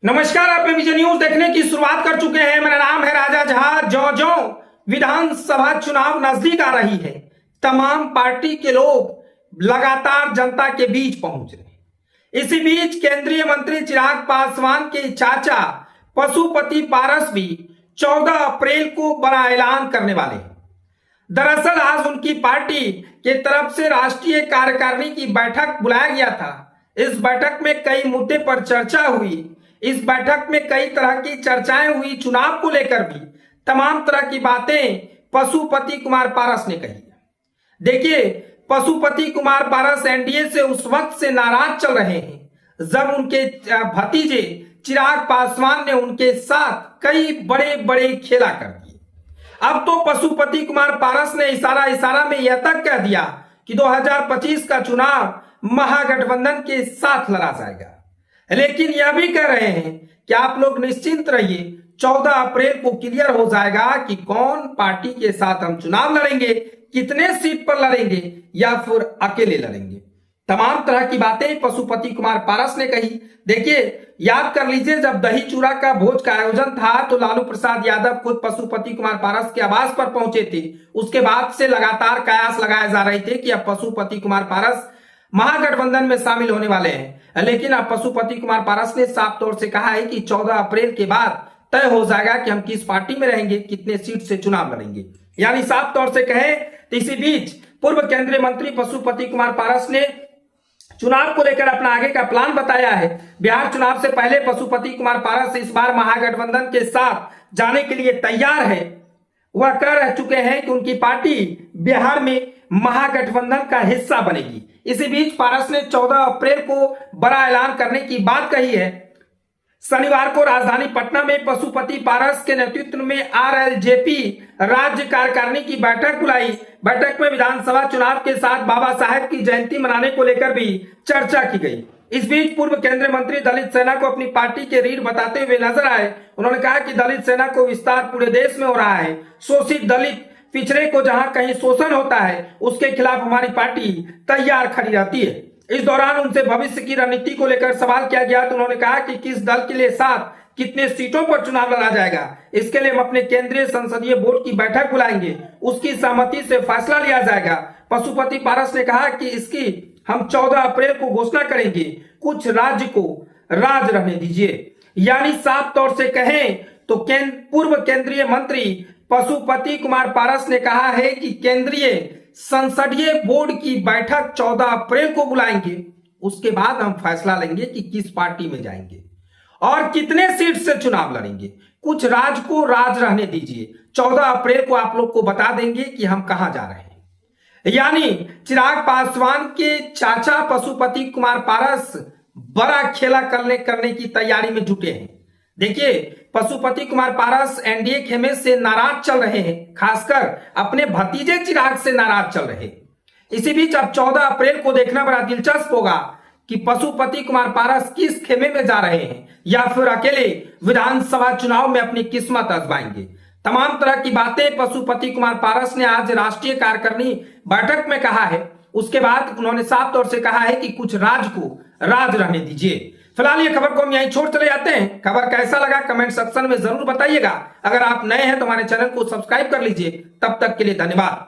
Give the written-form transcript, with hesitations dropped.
नमस्कार, आप विजय न्यूज देखने की शुरुआत कर चुके हैं। मेरा नाम है राजा झा। जो विधानसभा चुनाव नजदीक आ रही है, तमाम पार्टी के लोग लगातार जनता के बीच पहुंच रहे हैं। इसी बीच केंद्रीय मंत्री चिराग पासवान के चाचा पशुपति पारस भी 14 अप्रैल को बड़ा ऐलान करने वाले हैं। दरअसल आज उनकी पार्टी के तरफ से राष्ट्रीय कार्यकारिणी की बैठक बुलाया गया था। इस बैठक में कई मुद्दे पर चर्चा हुई। इस बैठक में कई तरह की चर्चाएं हुई। चुनाव को लेकर भी तमाम तरह की बातें पशुपति कुमार पारस ने कही। देखिए, पशुपति कुमार पारस एनडीए से उस वक्त से नाराज चल रहे हैं जब उनके भतीजे चिराग पासवान ने उनके साथ कई बड़े बड़े खेला कर दिए। अब तो पशुपति कुमार पारस ने इशारा में यह तक कह दिया कि 2025 का चुनाव महागठबंधन के साथ लड़ा जाएगा। लेकिन यह भी कह रहे हैं कि आप लोग निश्चिंत रहिए, 14 अप्रैल को क्लियर हो जाएगा कि कौन पार्टी के साथ हम चुनाव लड़ेंगे, कितने सीट पर लड़ेंगे या फिर अकेले लड़ेंगे। तमाम तरह की बातें पशुपति कुमार पारस ने कही। देखिए, याद कर लीजिए, जब दही चूड़ा का भोज का आयोजन था तो लालू प्रसाद यादव खुद पशुपति कुमार पारस के आवास पर पहुंचे थे। उसके बाद से लगातार कयास लगाए जा रहे थे कि अब पशुपति कुमार पारस महागठबंधन में शामिल होने वाले हैं। लेकिन अब पशुपति कुमार पारस ने साफ तौर से कहा है कि 14 अप्रैल के बाद तय हो जाएगा कि हम किस पार्टी में रहेंगे, कितने सीट से चुनाव लड़ेंगे। यानी साफ तौर से कहें तो इसी बीच पूर्व केंद्रीय मंत्री पशुपति कुमार पारस ने चुनाव को लेकर अपना आगे का प्लान बताया है। बिहार चुनाव से पहले पशुपति कुमार पारस इस बार महागठबंधन के साथ जाने के लिए तैयार है। वह कह रह चुके हैं कि उनकी पार्टी बिहार में महागठबंधन का हिस्सा बनेगी। इसी बीच पारस ने 14 अप्रैल को बड़ा ऐलान करने की बात कही है। शनिवार को राजधानी पटना में पशुपति पारस के नेतृत्व में आरएलजेपी राज्य कार्यकारिणी की बैठक बुलाई। बैठक में विधानसभा चुनाव के साथ बाबा साहेब की जयंती मनाने को लेकर भी चर्चा की गई। इस बीच पूर्व केंद्रीय मंत्री दलित सेना को अपनी पार्टी के रीढ़ बताते हुए नजर आए। उन्होंने कहा कि दलित सेना को विस्तार पूरे देश में हो रहा है। शोषित दलित पिछड़े को जहां कहीं शोषण होता है, उसके खिलाफ हमारी पार्टी तैयार खड़ी रहती है। इस दौरान उनसे भविष्य की रणनीति को लेकर सवाल किया गया तो उन्होंने कहा कि किस दल के लिए साथ कितने सीटों पर चुनाव लड़ा जाएगा, इसके लिए हम अपने केंद्रीय संसदीय बोर्ड की बैठक बुलाएंगे, उसकी सहमति से फैसला लिया जाएगा। पशुपति पारस ने कहा कि इसकी हम 14 अप्रैल को घोषणा करेंगे। कुछ राज्य को राज रहने दीजिए। यानी साफ तौर से कहें तो पूर्व केंद्रीय मंत्री पशुपति कुमार पारस ने कहा है कि केंद्रीय संसदीय बोर्ड की बैठक 14 अप्रैल को बुलाएंगे। उसके बाद हम फैसला लेंगे कि किस पार्टी में जाएंगे और कितने सीट से चुनाव लड़ेंगे। कुछ राज्य को राज रहने दीजिए। 14 अप्रैल को आप लोग को बता देंगे कि हम कहां जा रहे हैं। यानी चिराग पासवान के चाचा पशुपति कुमार पारस बड़ा खेला करने की तैयारी में जुटे हैं। देखिए, पशुपति कुमार पारस एनडीए खेमे से नाराज चल रहे हैं, खासकर अपने भतीजे चिराग से नाराज चल रहे हैं। इसी बीच अब 14 अप्रैल को देखना बड़ा दिलचस्प होगा कि पशुपति कुमार पारस किस खेमे में जा रहे हैं या फिर अकेले विधानसभा चुनाव में अपनी किस्मत आजमाएंगे। तमाम तरह की बातें पशुपति कुमार पारस ने आज राष्ट्रीय कार्यकारिणी बैठक में कहा है। उसके बाद उन्होंने साफ तौर से कहा है कि कुछ राज्य को राज रहने दीजिए। फिलहाल ये खबर को हम यहीं छोड़ चले जाते हैं। खबर कैसा लगा कमेंट सेक्शन में जरूर बताइएगा। अगर आप नए हैं तो हमारे चैनल को सब्सक्राइब कर लीजिए। तब तक के लिए धन्यवाद।